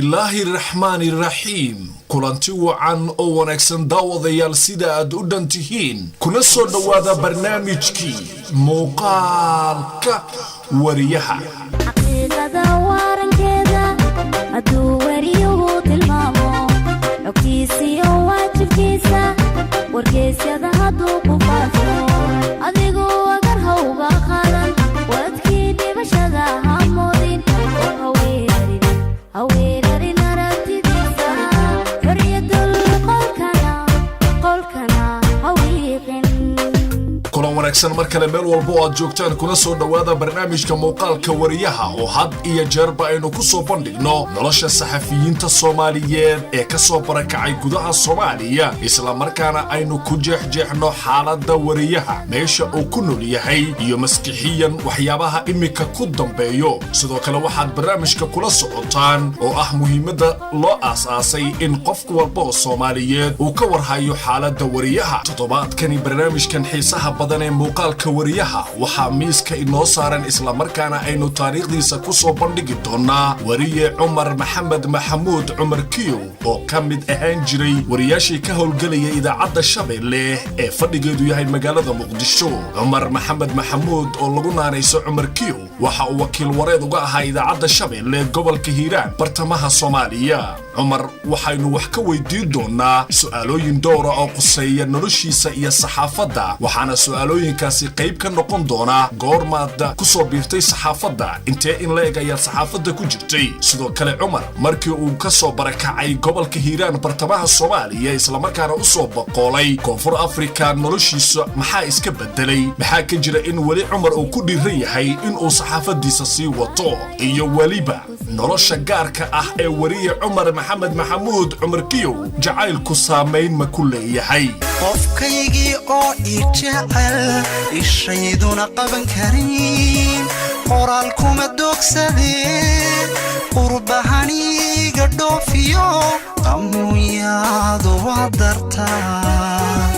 الله الرحمن الرحيم كلانتي وعن او ونكسن داوديال سيدا اد ودنتهين كنا سو دوادا برنامجكي موقالك وريحة حقيقة وارنكدا ادو وريو تلمامو عكيسي واجبكيسا وركيسي هادو قفافو اديغو اقرها وباقادا وادكي ديبشادا هامودين هويري نارتي ديسا حرية القولكنا هويقن كلان wanaagsan markale meel walba oo aad joogtaan kuna soo dhawaada barnaamijka muuqaalka wariyaha oo had iyo jeerba aynu ku soo bandhigno nolosha saxafiyiinta Soomaaliyeed ee ka soo barakacay gudaha Soomaaliya isla markaana aynu ku jeexjeexno xaaladda wariyaha meesha uu ku nool yahay iyo maskixiyan waxyaabaha imika ku dambeeyo sidoo kale waxaad barnaamijka kula socotaan oo ah muhiimada loo aasaasay in qof walba oo Soomaaliyeed uu ka warhayo xaaladda wariyaha toddobaadkani barnaamijkan xiisaha badan ee muuqaalka wariyaha waxa miiska inoo saaran isla markaana aynu taariikhdiisa ku soo bandhigi doonaa wariye Cumar Maxamed Maxamuud Cumar Kiyo oo ka mid ahaan jiray wariyaashii ka howlgalaya idaacadda Shabeelle ee fadhigeedu yahay magaalada Muqdisho Cumar Maxamed Maxamuud oo lagu naanayso Cumar Kiyo waxa uu wakiil wareed uga ahaa idaacadda Shabeelle gobolka Hiiraan bartamaha Soomaaliya Cumar waxaynu wax ka weydiin doonaa su'aalooyin dhowr ah oo quseeya noloshiisa iyo saxaafadda waxaana su'aalooyinkaasi qayb ka noqon doona goormaad ku soo biirtay saxaafadda intee in la eeg ayaa saxaafadda ku jirtay sidoo kale Cumar markii uu ka soo barakacay gobolka Hiiraan bartamaha Soomaaliya isla markaana u soo boqolay Koonfur Afrika noloshiisa maxaa iska bedelay maxaa ka jira in wali Cumar uu ku dhiiran yahay in uu saxaafadiisa sii wato iyo waliba nolosha gaarka ah ee wariye Cumar Maxamed Maxamuud Cumar Kiyo jacaylku saameyn ma ku leeyahay qofkaygii oo jecel ishayduna qaban karin qoraalkuma doogsadeen qurbahaniga dhoofiyo qamuyaadu waa dartaa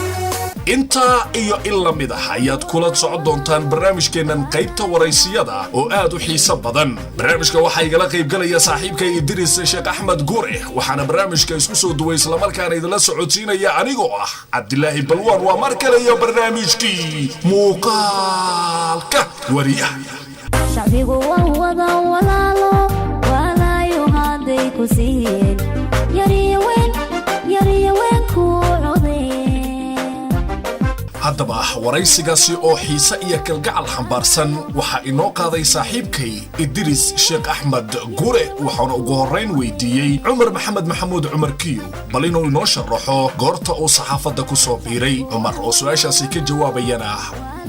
inta iyo illa mid ah ayaad kula socon doontaan barnaamijkeenan qaybta waraysiyada oo aad u xiiso badan barnaamijka waxa igala qayb galaya saaxiibkay Idris Sheekh Axmed Guure waxaana barnaamijka isku soo duway isla markaana idin la socodsiinaya anigoo ah Cabdilaahi Balwan waa mar kale iyo barnaamijkii muuqaalka wariyaha shacbigu wada walaalo walaayo haday ku siiyeen yariyawen ku haddaba waraysigaasi oo xiisa iyo kalgacal xambaarsan waxa inoo qaaday saaxiibkay Idris Sheekh Axmed Guure waxaana ugu horeyn weydiiyay Cumar Maxamed Maxamuud Cumar Kiyo bal inuu inoo sharaxo goorta uu saxaafadda ku soo biiray Cumar oo su'aashaasi ka jawaabayana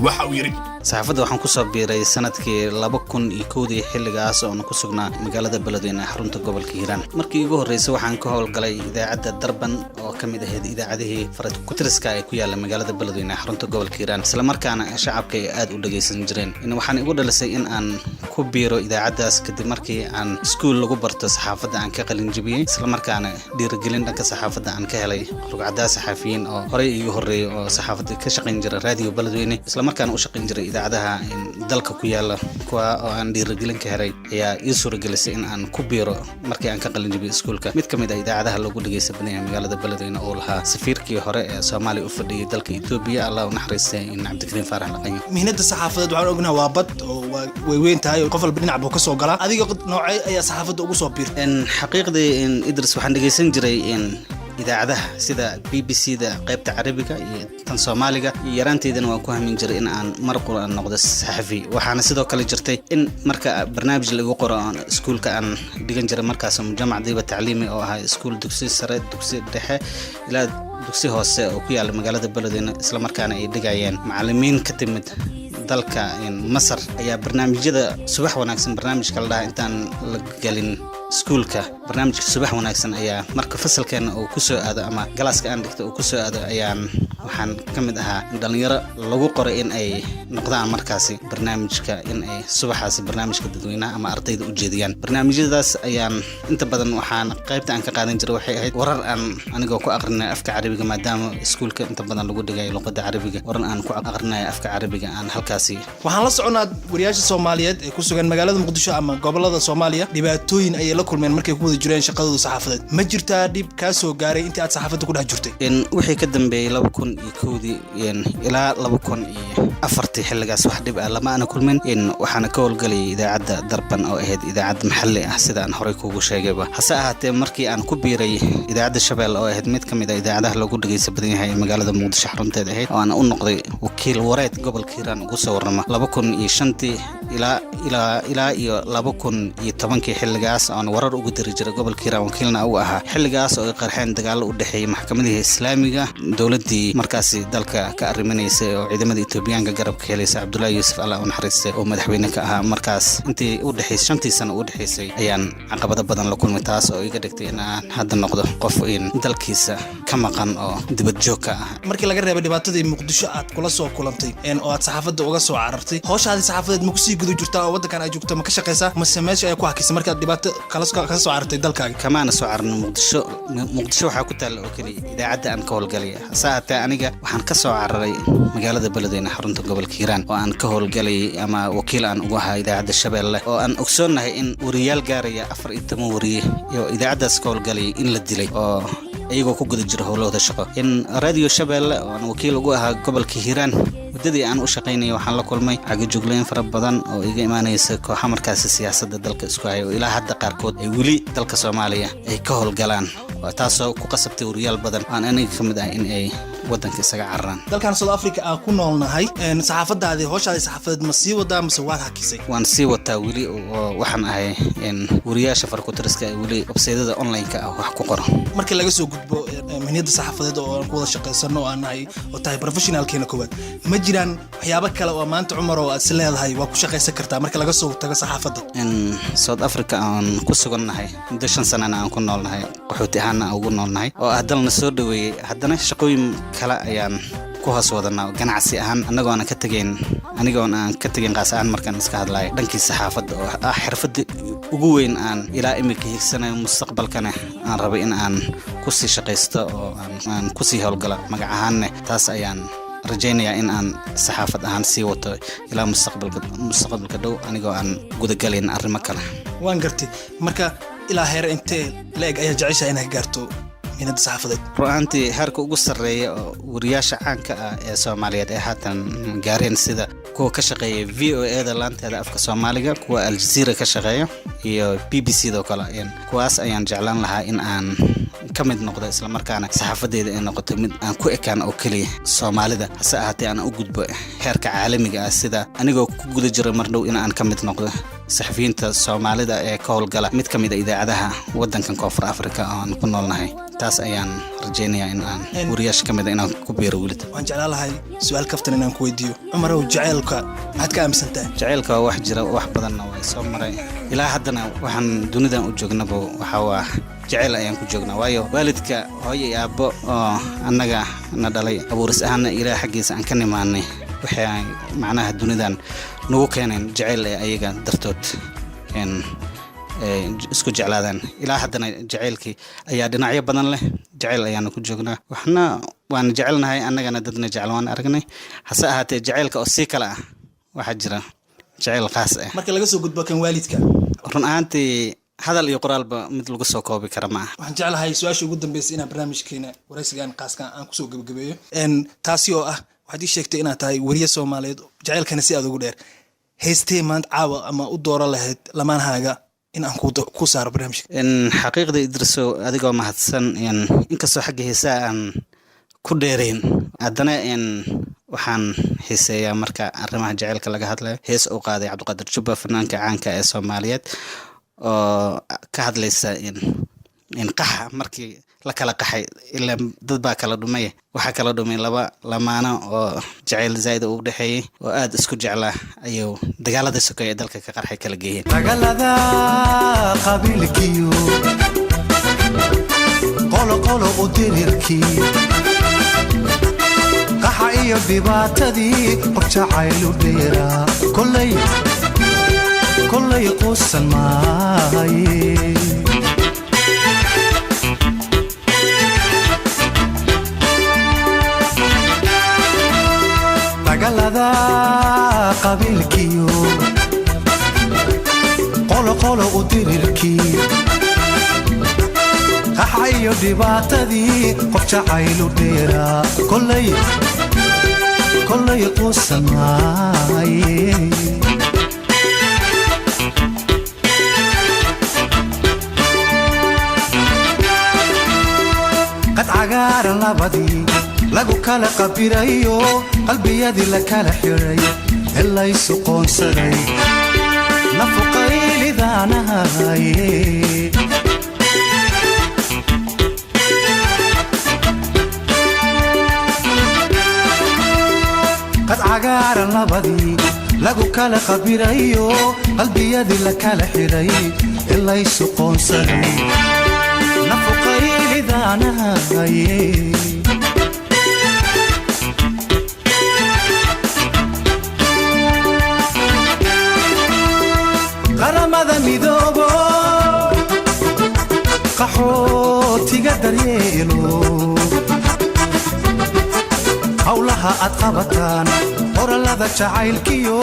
waxa uu yiri saxaafadda waxaan ku soo biiray sanadkii 2001 xilligaas oo aan ku sugnaa magaalada Beledweyne xarunta gobolka Hiiraan markii ugu horeysay waxaan ka howlgalay idaacadda Darban oo kamid ahayd idaacadihii farad ku tiriska ay ku yaala magaalada Beledweyne xarunta gobolka Hiiraan isla markaana shacabka ay aad u dhageysan jireen in waxaan igu dhalisay in aan ku biiro idaacadaas kadib markii aan iskuul lagu barto saxaafadda aan ka qalin jabiyay isla markaana dhiirigelin dhanka saxaafadda aan ka helay rugcada saxafiyiin oo horey igu horeeyay oo saxaafadda ka shaqeyn jiray radio Beledweyne isla markaana u shaqeyn jiray idaacadaha dalka ku yaala kuwa oo aan dhiirigelin ka helay ayaa ii suuragelisay in aan ku biiro markii aan ka qalin jabiyay iskuulka mid kamid ah idaacadaha lagu dhageysan banaya magaalada Beledweyne oo lahaa safiirkii hore ee Soomaaliya u fadhiyay dalka Itoobiya Allah u naxariistay in Cabdikariim Faarax Laqayn mihnada saxaafadeed waxaan ognahay waa bad oo way weyn tahay qof walba dhinac buu ka soo galaa adiga noocay ayaa saxaafadda ugu soo biirtay xaqiiqdii in Idris waxaan dhageysan jiray in idaacadaha sida BBC-da qaybta Carabiga iyo tan Soomaaliga yaraanteedana waan ku hamin jiray in aan mar quraan noqdo saxafi waxaana sidoo kale jirtay in marka barnaamij lagu qoro iskuulka aan dhigan jiray markaas mujamac diiba tacliimi oo ahaa iskuul dugsi sare dugsi dhexe ilaa dugsi hoose oo ku yaala magaalada Beledweyne isla markaana ay dhigayeen macallimiin ka timid dalka Masar ayaa barnaamijyada subax wanaagsan barnaamijka la dhahay intaan la galin iskuulka barnaamijka subax wanaagsan ayaa marka fasalkeena oo ku soo aado ama galaaska aan dhigto oo ku soo aado ayaan waxaan ka mid ahaa dhalinyaro lagu qoray in ay noqdaan markaasi barnaamijka in ay subaxaasi barnaamijka dadweynaha ama ardayda u jeediyaan barnaamijyadaas ayaan inta badan waxaan qaybta aan ka qaadan jiray waxay ahayd warar aan anigoo ku aqrinay afka carabiga maadaama iskuulka inta badan lagu dhigay luqadda carabiga waran aan ku aqrinay afka carabiga aan halkaasi waxaan la soconaa wariyaasha Soomaaliyeed ee ku sugan magaalada Muqdisho ama gobolada Soomaaliya dhibaatooyin ay la kulmeen markay ku wada jireen shaqadooda saxaafadeed ma jirtaa dhib ka soo gaaray intii aad saxaafadda ku dhex jirtay wixii ka dambeeyay 2001 ilaa 2004 xilligaas wax dhib ah lama ana kulmin waxaana ka howlgalay idaacadda Darban oo ahayd idaacad maxalli ah sida aan horey kuugu sheegayba hase ahaatee markii aan ku biiray idaacadda Shabeelle oo ahayd mid kamid ah idaacadaha lagu dhageysan badan yahay magaalada Muqdisho xarunteeda ahayd oo aan u noqday wakiil wareed gobolka Hiiraan ugu soo warrama 2005 ilaa iyo 2010 xilligaas aan warar ugu diri jiray gobolka Hiiraan wakiilna uu ahaa xilligaas oo ay qarxeen dagaal u dhaxeeyay maxkamadaha Islaamiga dawladii markaasi dalka ka arrimaysay oo ciidamada Itoobiyaanka garabka helaysa Cabdullaahi Yuusuf Allah oo naxariistay oo madaxweyne ka ahaa markaas intii u dhaxaysay 5 sano u dhaxaysay ayaan caqabado badan la kulmay taas oo iga dhigtay in aan hadda noqdo qof in dalkiisa ka maqan oo dibad joog ah markii laga reebay dhibaatadii Muqdisho aad kula soo kulantay oo aad saxaafadda uga soo carartay hawshaadii saxaafadeed ma ku sii gudu jirtaa oo wadankan ay joogto ma ka shaqeysaa ma sameeyay ay ku hakisay markaad dhibaato kala soo carartay dalkaaga kamaana soo cararno Muqdisho waxa ku taal oo kaliya idaacadda aan ka howlgalay saata aniga waxaan ka soo cararay magaalada Beledweyne xarunta gobolka Hiiraan oo aan ka howlgalay ama wakiil aan ugu ahaa idaacadda Shabeelle oo aan ogsoonahay in wariyaal gaaraya 14 wariye iyo idaacaddaas ka howlgalay in la dilay oo ayagoo ku guda jira howlahooda shaqo in radio Shabeelle oo aan wakiil ugu ahaa gobolka Hiiraan muddadii aan u shaqaynay waxaan la kulmay cagajugleyn fara badan oo iga imaanaysa kooxo markaasi siyaasadda dalka isku hayo ilaa hadda qaarkood ay weli dalka Soomaaliya ay ka howlgalaan taasoo ku qasabtay wariyaal badan aan aniga kamid ah in ay wadanka isaga cararaan dalkan South Africa aan ku noolnahay saxaafadaadii hawshaadii saxaafadeed ma sii wadaa mise waad hakisay waan sii wataa weli waxaan ahay wariyaasha farkutiriska ee weli website-da online-ka ah wax ku qoro markii laga soo gudbo mehniyada saxaafadeed oo aan ku wada shaqeysano oo aan nahay oo tahay professional-keena koowaad ma jiraan waxyaabo kale oo maanta Cumar oo aad leedahay waa ku shaqeysan kartaa marka laga soo tago saxaafadda South Africa aan ku sugannahay muddo 5 sano aan ku noolnahay qaxooti ahaan ugu noolnahay oo hadalna soo dhaweeyay haddana shaqooyin kala ayaan ku hoos wadanaa ganacsi ahaan anagoo aan ka tagin qaas ahaan markaan iska hadlayo dhankii saxaafadda oo ah xirfadda ugu weyn aan ilaa imika hiigsanayo mustaqbalkana aan rabo in aan ku sii shaqeysto oo aan ku sii howlgalo magac ahaanna taas ayaan rajaynayaa in aan saxaafad ahaan sii wato ilaa mustaqbalka dhow anigoo aan gudagalayn arrimo kale waan gartay marka ilaa heer intee leeg ayaa jecesha inaad gaarto mehnada saxaafadeed ru'aantii heerka ugu sarreeya oo wariyaasha caanka ah ee Soomaaliyeed ee haatan gaareen sida kuwa ka shaqeeya VOA-da laanteeda afka Soomaaliga kuwa Al Jazeera ka shaqeeya iyo BBC-da kale kuwaas ayaan jeclaan lahaa in aan ka mid noqdo isla markaana saxaafadeeda ay noqoto mid aan ku ekaan oo kaliya Soomaalida hase ahaatee aan u gudbo heerka caalamiga ah sida anigoo ku guda jiray mar dhow in aan ka mid noqdo saxafiyiinta Soomaalida ee ka howlgala mid ka mid ah idaacadaha wadankan Koonfur Afrika oo aan ku noolnahay taas ayaan rajaynayaa in aan wariyaasha ka mid ah inaan ku biiro weli waan jeclaan lahay su'aal kaftan inaan ku weydiiyo Cumar oo jaceelka maxaad ka aaminsantahay jaceelka wax jira wax badanna way soo maray ilaa haddana waxaan dunidan u joognaba waxa jaceyl ayaan ku joognaa waayo waalidka hooyo iyo aabbo oo annaga na dhalay abuuris ahaana ilaa xaggiisa aan ka nimaanay waxay macnaha dunidan nagu keeneen jaceyl ee ayaga dartood isku jeclaadaan ilaa haddana jaceylkii ayaa dhinacyo badan leh jaceyl ayaanu ku joognaa waxna waan jecelnahay annagana dadna jecel waan aragnay hase ahaatee jaceylka oo sii kale ah waxaa jira jaceyl qaas ah marka laga soo gudbo kan waalidka run ahaantii hadal iyo qoraalba mid lagu soo koobi kara ma aha waxaan jeclahay su-aasha ugu dambeysay inaan barnaamijkeena waraysigan qaaskan aan kusoo gabagabeeyo taasi oo ah waxaad ii sheegtay inaad tahay wariye Soomaaliyeed jaceylkana si aad ugu dheer heystee maanta caawa ama u dooro lahayd lamaanahaaga in aan ku saaro barnaamijka xaqiiqda Idriso adigoo mahadsan inkastoo xagga heesaa aan ku dheerayn haddana waxaan xiiseeyaa marka arrimaha jaceylka laga hadlayo hees uu qaaday Cabdiqaadir Jubba fanaanka caanka ee Soomaaliyeed oo ka hadlaysa in qaxa markii la kala qaxay ilaa dad baa kala dhumay waxa kala dhumay laba lamaano oo jacayl zaid u dhaxeeyay oo aad isku jeclaa ayuu dagaalada sokeeye dalka ka qarxay kala geeyeen dagaalada qabiilkiyo qolo u dirirkii qaxayo dhibaatadii qof jacaylu dheera kollay quusan maaye dagaalada qabiilkiyo qolo u dirirkii qaxayo dhibaatadii qof jacaylu dheera kollay quusan maaye qad cagaaran labadii lagu kala qabirayo qalbiyadii la kala xiray elaysu qoonsaday nafuqaylidaanahaye qad cagaaran labadii lagu kala qabirayo qalbiyadii la kala xiray elaysu qoonsaday nafuqaylidaanahaye qaramada midoobo qaxootiga daryeelo hawlaha aad qabataan qorallada jacaylkiyo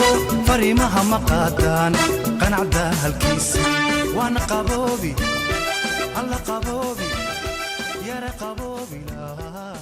fariimaha ma qaadaan qanacda halkiisa waana qaboobi alla qaboobi yara qaboobi lahaa